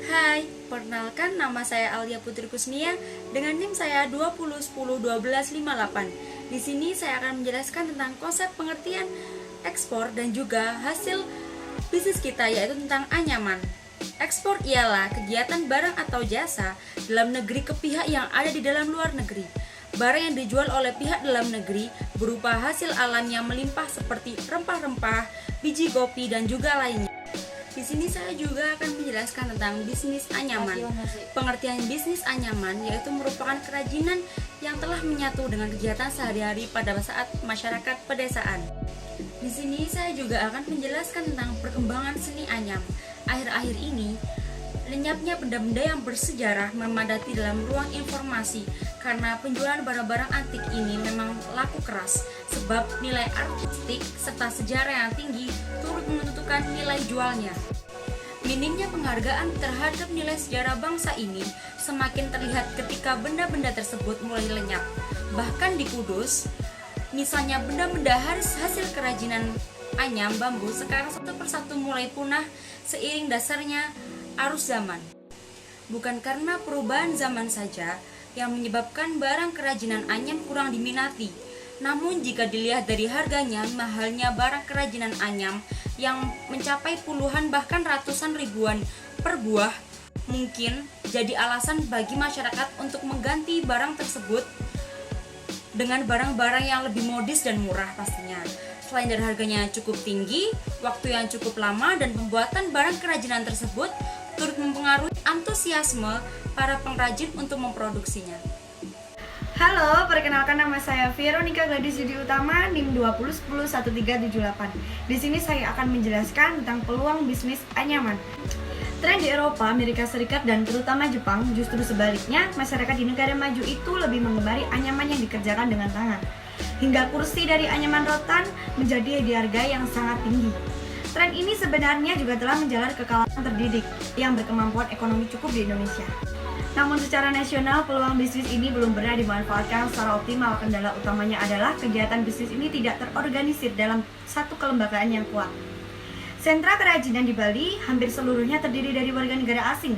Hai, perkenalkan nama saya Alia Putri Kusnia dengan NIM saya 20101258. Di sini saya akan menjelaskan tentang konsep pengertian ekspor dan juga hasil bisnis kita, yaitu tentang anyaman. Ekspor ialah kegiatan barang atau jasa dalam negeri ke pihak yang ada di dalam luar negeri. Barang yang dijual oleh pihak dalam negeri berupa hasil alam yang melimpah seperti rempah-rempah, biji kopi, dan juga lainnya. Di sini saya juga akan menjelaskan tentang bisnis anyaman. Pengertian bisnis anyaman yaitu merupakan kerajinan yang telah menyatu dengan kegiatan sehari-hari pada saat masyarakat pedesaan. Di sini saya juga akan menjelaskan tentang perkembangan seni anyam. Akhir-akhir ini, lenyapnya benda-benda yang bersejarah memadati dalam ruang informasi karena penjualan barang-barang antik ini memang laku keras, sebab nilai artistik serta sejarah yang tinggi turut menentukan nilai jualnya. Minimnya penghargaan terhadap nilai sejarah bangsa ini semakin terlihat ketika benda-benda tersebut mulai lenyap. Bahkan di Kudus, misalnya benda-benda hasil kerajinan anyam bambu sekarang satu persatu mulai punah seiring dasarnya arus zaman. Bukan karena perubahan zaman saja yang menyebabkan barang kerajinan anyam kurang diminati. Namun jika dilihat dari harganya, mahalnya barang kerajinan anyam yang mencapai puluhan bahkan ratusan ribuan per buah mungkin jadi alasan bagi masyarakat untuk mengganti barang tersebut dengan barang-barang yang lebih modis dan murah pastinya. Selain dari harganya cukup tinggi, waktu yang cukup lama dan pembuatan barang kerajinan tersebut turut mempengaruhi antusiasme para pengrajin untuk memproduksinya. Halo, perkenalkan nama saya Veronica Gladys Yudi Utama, NIM 20101378. Di sini saya akan menjelaskan tentang peluang bisnis anyaman. Tren di Eropa, Amerika Serikat, dan terutama Jepang justru sebaliknya, masyarakat di negara maju itu lebih mengemari anyaman yang dikerjakan dengan tangan. Hingga kursi dari anyaman rotan menjadi di harga yang sangat tinggi. Tren ini sebenarnya juga telah menjalar ke kalangan terdidik yang berkemampuan ekonomi cukup di Indonesia. Namun secara nasional, peluang bisnis ini belum pernah dimanfaatkan secara optimal. Kendala utamanya adalah kegiatan bisnis ini tidak terorganisir dalam satu kelembagaan yang kuat. Sentra kerajinan di Bali hampir seluruhnya terdiri dari warga negara asing.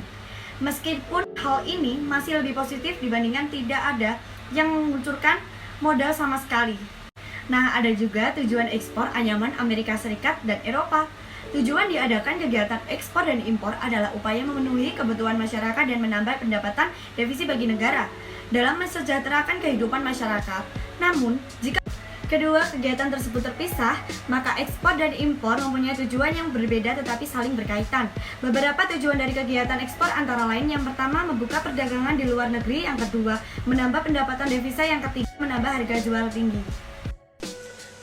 Meskipun hal ini masih lebih positif dibandingkan tidak ada yang menguncurkan modal sama sekali. Nah, ada juga tujuan ekspor anyaman Amerika Serikat dan Eropa. Tujuan diadakan kegiatan ekspor dan impor adalah upaya memenuhi kebutuhan masyarakat dan menambah pendapatan devisa bagi negara dalam mensejahterakan kehidupan masyarakat. Namun, jika kedua kegiatan tersebut terpisah, maka ekspor dan impor mempunyai tujuan yang berbeda tetapi saling berkaitan. Beberapa tujuan dari kegiatan ekspor antara lain: yang pertama, membuka perdagangan di luar negeri; yang kedua, menambah pendapatan devisa; yang ketiga, menambah harga jual tinggi.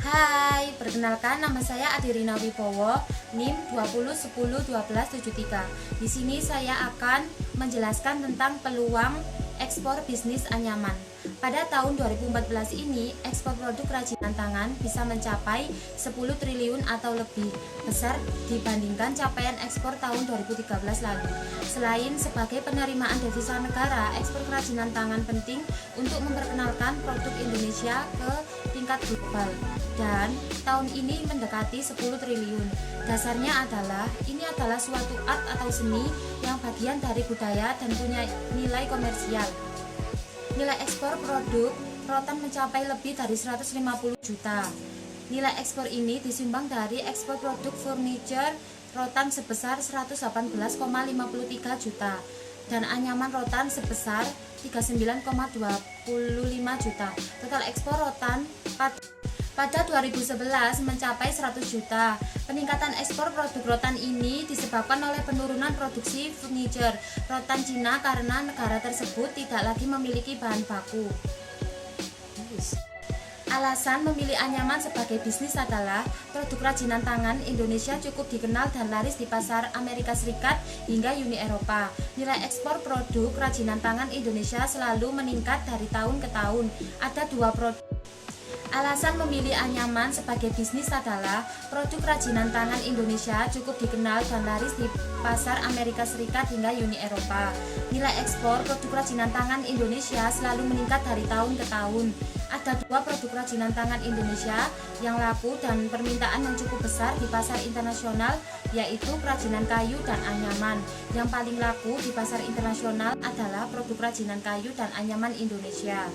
Hai, perkenalkan nama saya Adirina Wibowo, NIM 20101273. Di sini saya akan menjelaskan tentang peluang ekspor bisnis anyaman. Pada tahun 2014 ini, ekspor produk kerajinan tangan bisa mencapai 10 triliun atau lebih besar dibandingkan capaian ekspor tahun 2013 lalu. Selain sebagai penerimaan devisa negara, ekspor kerajinan tangan penting untuk memperkenalkan produk Indonesia ke tingkat global. Dan tahun ini mendekati 10 triliun. Dasarnya adalah ini adalah suatu art atau seni yang bagian dari budaya dan punya nilai komersial. Nilai ekspor produk rotan mencapai lebih dari 150 juta. Nilai ekspor ini disumbang dari ekspor produk furniture rotan sebesar 118,53 juta dan anyaman rotan sebesar 39,25 juta. Total ekspor rotan pada 2011 mencapai 100 juta. Peningkatan ekspor produk rotan ini disebabkan oleh penurunan produksi furniture rotan Cina karena negara tersebut tidak lagi memiliki bahan baku. Alasan memilih anyaman sebagai bisnis adalah produk kerajinan tangan Indonesia cukup dikenal dan laris di pasar Amerika Serikat hingga Uni Eropa. Nilai ekspor produk kerajinan tangan Indonesia selalu meningkat dari tahun ke tahun. Ada dua produk. Alasan memilih anyaman sebagai bisnis adalah produk kerajinan tangan Indonesia cukup dikenal dan laris di pasar Amerika Serikat hingga Uni Eropa. Nilai ekspor produk kerajinan tangan Indonesia selalu meningkat dari tahun ke tahun. Ada 2 produk kerajinan tangan Indonesia yang laku dan permintaan yang cukup besar di pasar internasional, yaitu kerajinan kayu dan anyaman. Yang paling laku di pasar internasional adalah produk kerajinan kayu dan anyaman Indonesia.